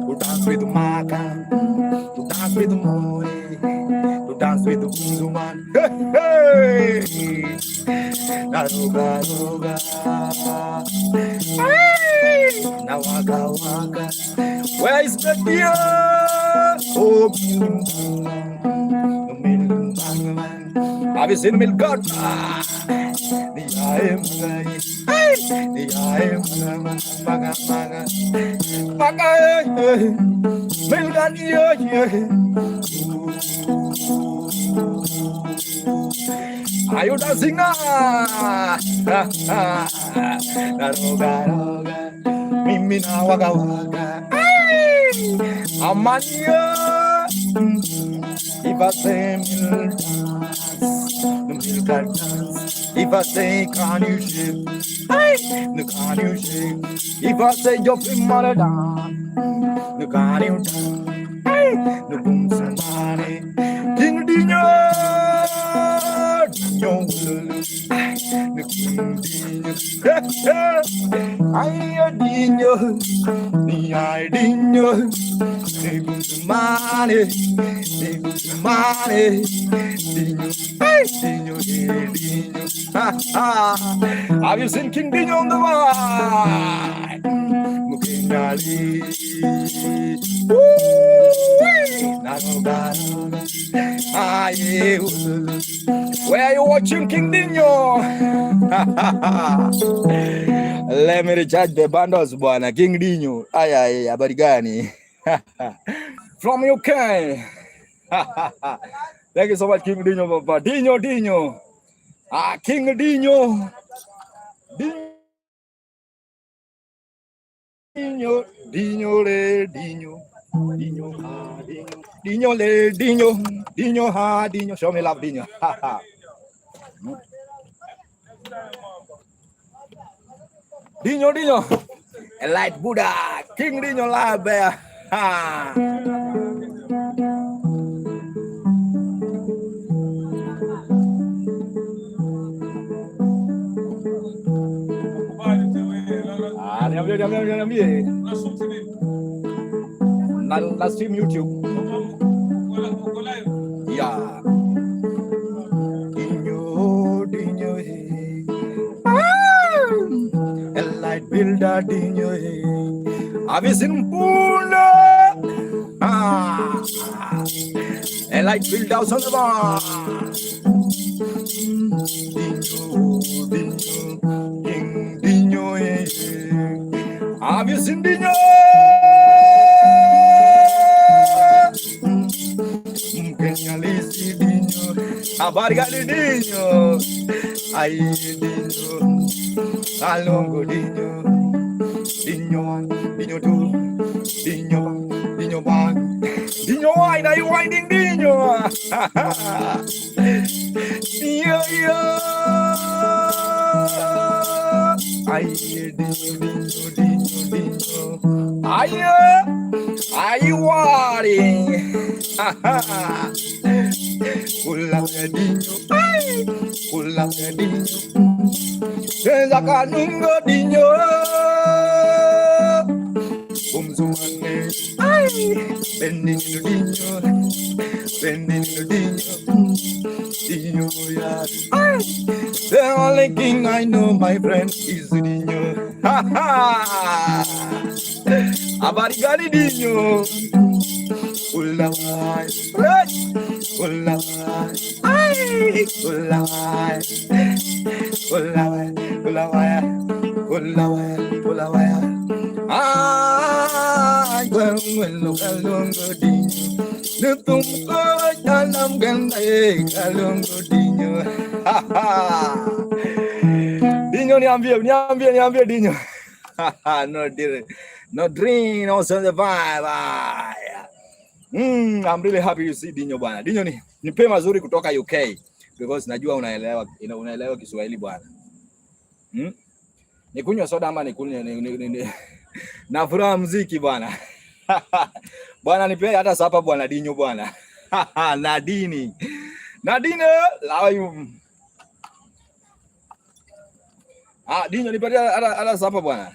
to dance with Maka, to dance with Moe, to dance with Bunduman. Hey, Naruga, hey, Nawaka, Waka, where is the dear? Oh, have you seen Milkat? Are you dancing now? Naroga roga, mimi na waga waga. Amania, if I say mil dance, if I say can you shake, no can you shake. If I say you're in mother down, no can you dance, no boom somebody, ding ding ding, ay dinyo, ni ay dinyo, money, dinyo, dinyo, dinyo. Have you seen King Dinyo on the ride? Mukingali, where are you watching King Dinyo? Let me recharge the bundles, bwana. King Dinyo. Ay, habari gani? From UK. Thank you so much, King Dinyo, papa. Dinyo. King Dinyo. Dinyo le, Dinyo. Dinyo le, Dinyo. Dinyo ha, Dinyo. Show me love, Dinyo. Dinyo. A light Buddha. King Dinyo live there. Ha. Niambie. Na stream YouTube. Yeah. Dinyo. A light builder, Dinyo. Have you seen Pula? A light builder on the bar. Dinyo. Have you seen Dinyo? Habari gani Dinyo? Ay Dinyo. Alongo Dinyo. Dinyo 2. Dinyo 1. Dinyo wine, are you winding Dinyo? Dinyo. Ay Dinyo. Are you worrying? Pulang Dinyo. Senza nungo Dinyo. Bumsumane. Bending Dinyo. Dinyo ya. The only king I know, my friend, is Dinyo. Habari gani Dinyo? Ulawai. Ay, bueno, kalongo Dinyo. Nutung ko dalam gandai kalongo Dinyo. Dinyo niambie Dinyo. No dream, no survive. I'm really happy you see Dinyo bwana. Dinyo ni pe mazuri kutoka UK because najua unaelewa Kiswahili bwana. Nikunywa soda ama nikunywa na furaha muziki bwana. Bwana nipe hata sapa bwana Dinyo bwana. Nadine lawa Dinyo nipe hata sapa bwana.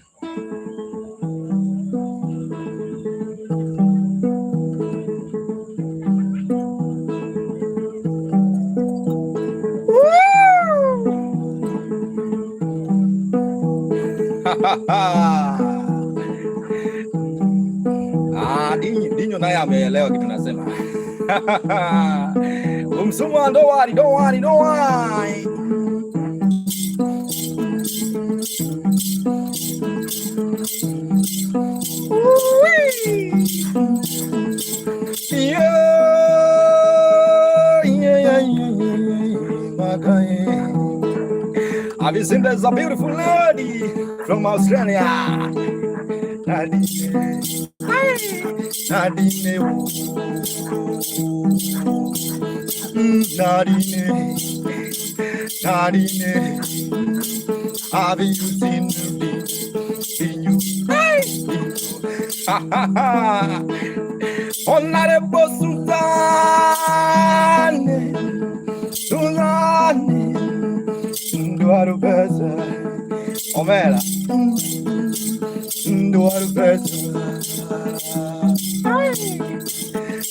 Dinyo naye ameelewa kitu nasema. Umsumwa don't worry. Have Have you seen there's a beautiful lady from Australia? Nadine, Nadine, Nadine, Nadine. Have you seen you? Ha ha ha! Honorable Suzanne, Suzanne, Duaro Bessa, Omera, Duaro Bessa,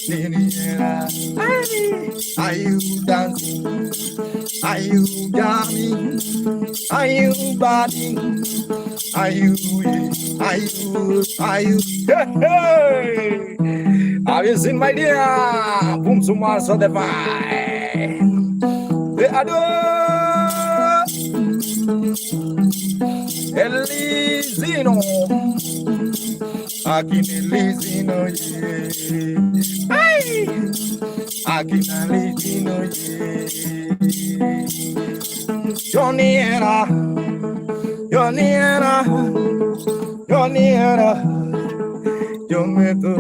Niniera, are you dancing? Are you jamming? Are you bobbing? Are you? Hey, hey! Have you seen my dear? Boom, sumar so the vibe. They adore Elizino. Akin Elizino, yeah. Hey! Akin Elizino, yeah. Joniera, Joniera, Joniera. Yo meto,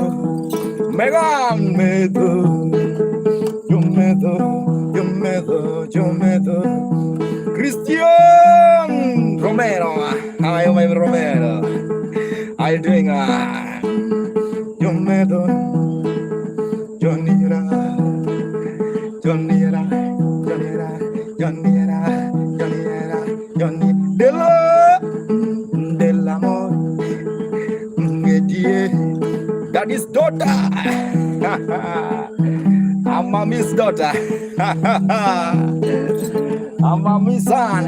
mega meto, yo meto. Christian Romero, how are you, my Romero? How you doing? Yo meto, Joniera, Joniera, Joniera, Joniera, Joniera, Joniera, dell'amor, that is daughter. I'm a miss daughter. I'm a miss son.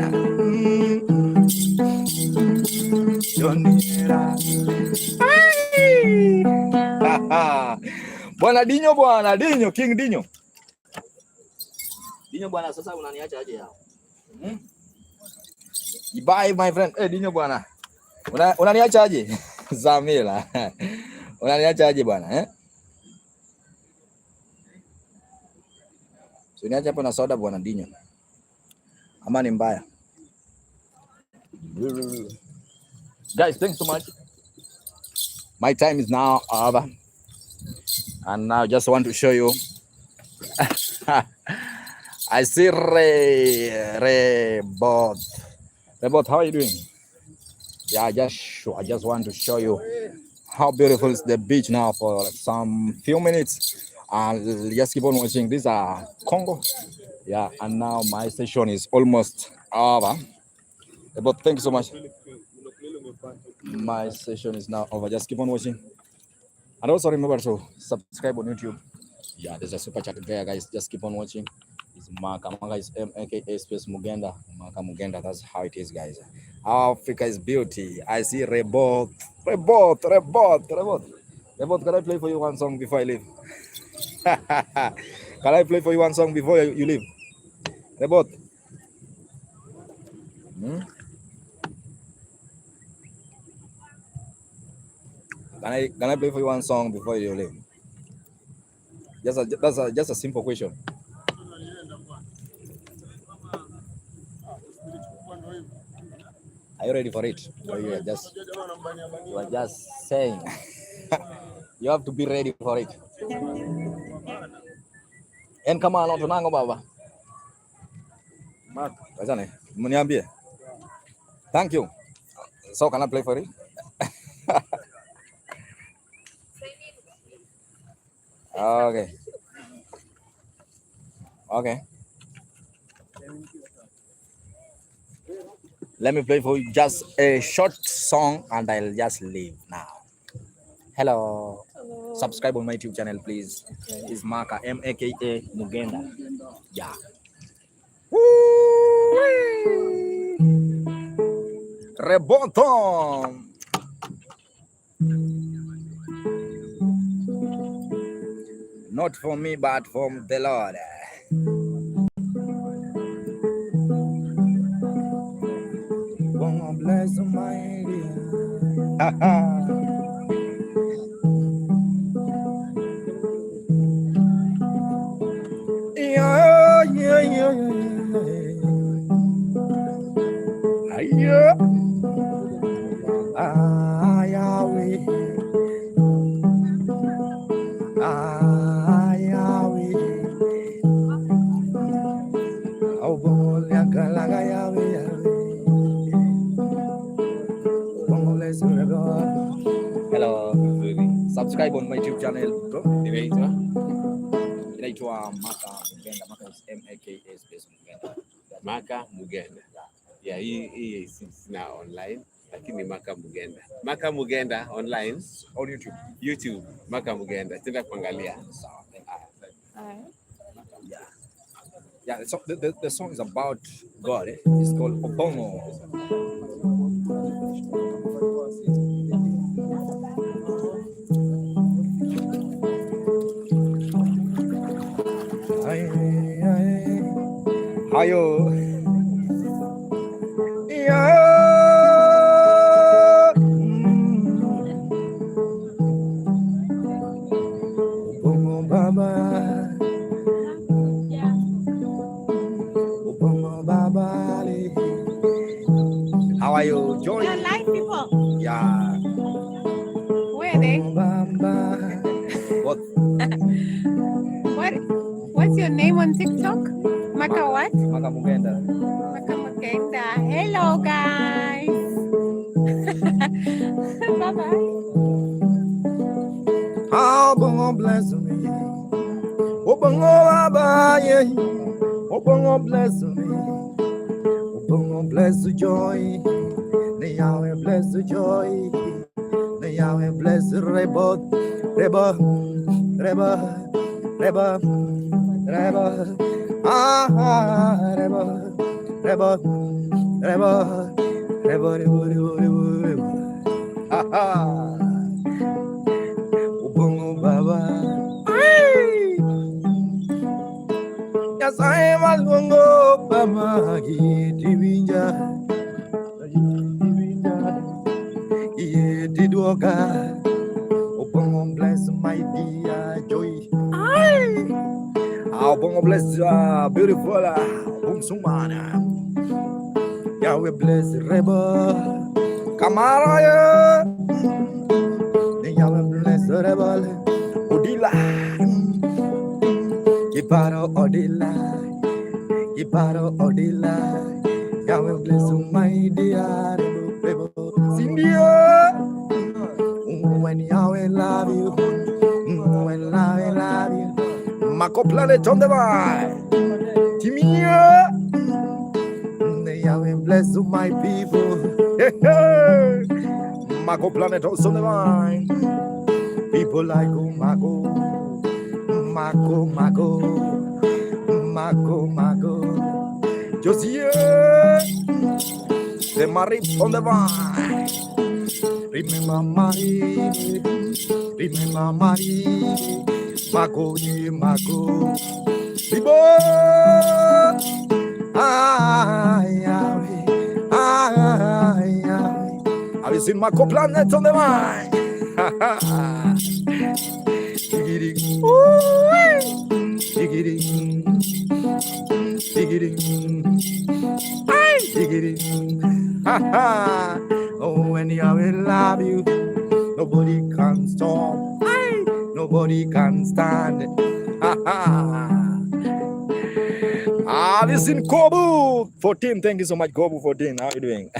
Bwana Dinyo, bwana Dinyo, King Dinyo. Dinyo bwana, sasa unaniacha aje hao? Bye my friend. Dinyo bwana. Unaniacha aje? Zamila. Unaniacha aje bwana, So niacha hapo na soda bwana Dinyo. Ama ni mbaya. Guys, thanks so much. My time is now over. And now I just want to show you. I see Rebot. Rebot, how are you doing? Yeah, I just want to show you how beautiful is the beach now for some few minutes. And just keep on watching. These are Congo. Yeah, and now my session is almost over. But thank you so much. My session is now over. Just keep on watching. And also remember to subscribe on YouTube. Yeah, there's a super chat there, guys. Just keep on watching. It's Maka. Maka is M-A-K-A space Mugenda. Maka Mugenda. That's how it is, guys. Africa is beauty. I see Rebot. Rebot, can I play for you one song before I leave? Can I play for you one song before you leave? Rebot. Can I play for you one song before you leave? Just a simple question. Are you ready for it? Or you are just saying? You have to be ready for it. And come on, tunango baba. Mark, wazane, mniambie. Thank you. So can I play for it? Okay. Let me play for you just a short song and I'll just leave now. Hello. Subscribe on my YouTube channel, please. It's Maka, M-A-K-A Mugenda. Yeah. Rebonton. Not for me, but from the Lord. God bless my dear. Yeah. Yahweh, Yahweh, hello, subscribe on my YouTube channel, bro. Inaitwa Maka Mugenda. Maka is M-A-K-A space Mugenda. Maka Mugenda. Yeah, hii sina online, lakini Maka Mugenda. Maka Mugenda online on YouTube. YouTube, Maka Mugenda. Tenda kuangalia. Yeah, the song is about God. It's called Obongo. Hayo. Obongo Baba. How are you? Joy? They're live people. Yeah. Where are they? What? What's your name on TikTok? Maka what? Maka Mugenda. Maka Mugenda. Hello guys. Bye bye. Obongo bless me. Obongo Baba, yeah. Obongo bless me. Obongo bless the joy. The Yahweh bless the joy. The Yahweh bless the rebel. Reba. Obongo Baba. Yes, I am a Bongo Baba. Divija. Obongo bless my dear Joy. Obongo bless beautiful Sumana. Yahweh bless Reba. Kamara. Yahweh bless Rebel. Odila. Kiparo Odila. Yahweh bless my dear Reba. Cindy. When Yahweh love you, when Yahweh love you, Mako planet on the vine, Timia, Yahweh bless my people, Mako planet also on the vine, people like Mako, Josia, the married on the vine. Remember Marie, Mako, Bibo, have you seen Mako planet on the mind? Oh, when Yahweh love you, nobody can stop. Nobody can stand. This is in Kobu 14. Thank you so much, Kobu 14. How are you doing?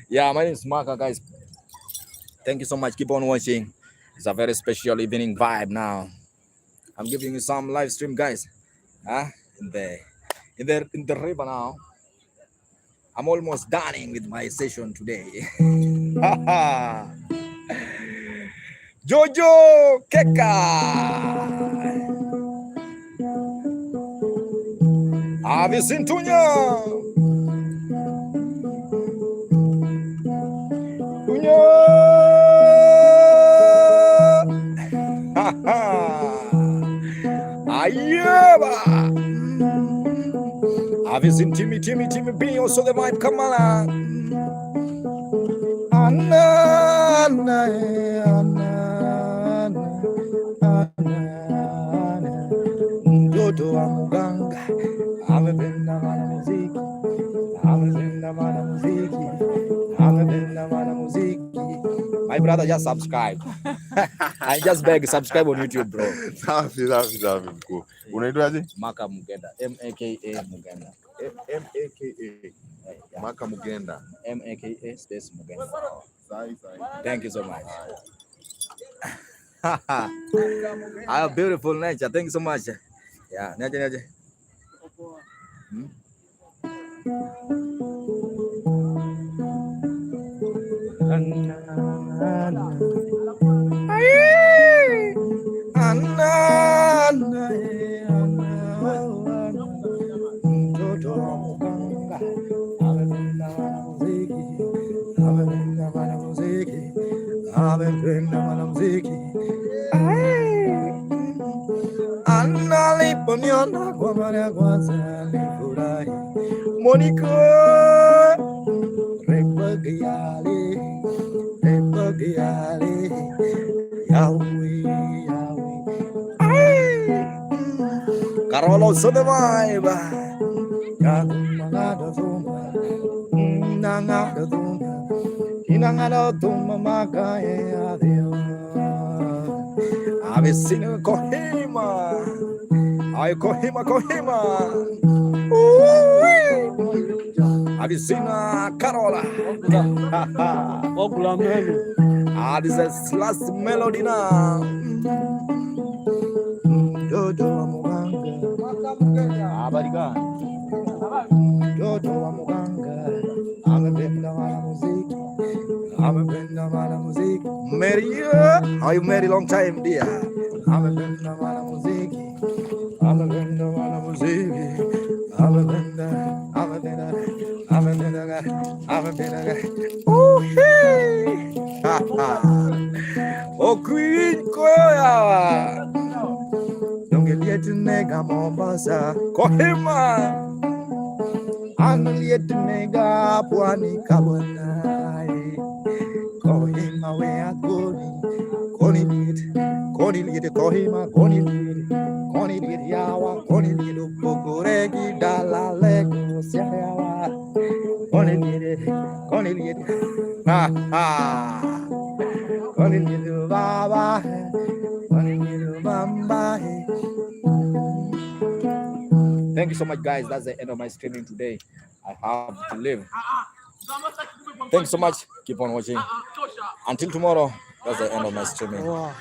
Yeah, my name is Maka, guys. Thank you so much. Keep on watching. It's a very special evening vibe now. I'm giving you some live stream, guys. In the river now. I'm almost done with my session today. Jojo Keka. Have you seen Tunya? Ayaba. Have you seen Timmy B? Also the vibe, come on. Anna. Dodo Amuganga. Amependa mana muziki. Amependa mana My brother, just subscribe. I just beg, subscribe on YouTube, bro. Safi mkuu. Unaitwaje? Maka Mugenda. M-A-K-A Mugenda. M-A-K-A. Maka Mugenda. M-A-K-A space Mugenda. Sahi. Thank you so much. Our beautiful nature. Thank you so much. Yeah, naja. Analipomiona kwa mara ya kwanza nilifurahi. Monica repagiale Yahweh Carolo Sodavaiba Yagumagada Zumba Nangada Zumba Inangada Tumba Makaye Adio Avicina Kohima Ay Kohima Avicina Carola this is last melody now. Jojo Muganga Abariga Jojo Muganga amependa wana muziki Maria, are you married long time dear? Amependa wana muziki Oh Queen Koya Dongelia nega Mombasa Kohima Angelia nega Pwani Kabonai Kohima wea Koni liet yawa Koni liet Pogoregi Dala Lego Siawa Koni liet Ha Koni liet Baba Koni liet Bamba. Thank you so much, guys. That's the end of my streaming today. I have to leave. Thanks so much. Keep on watching. Until tomorrow, that's the end of my streaming. Wow.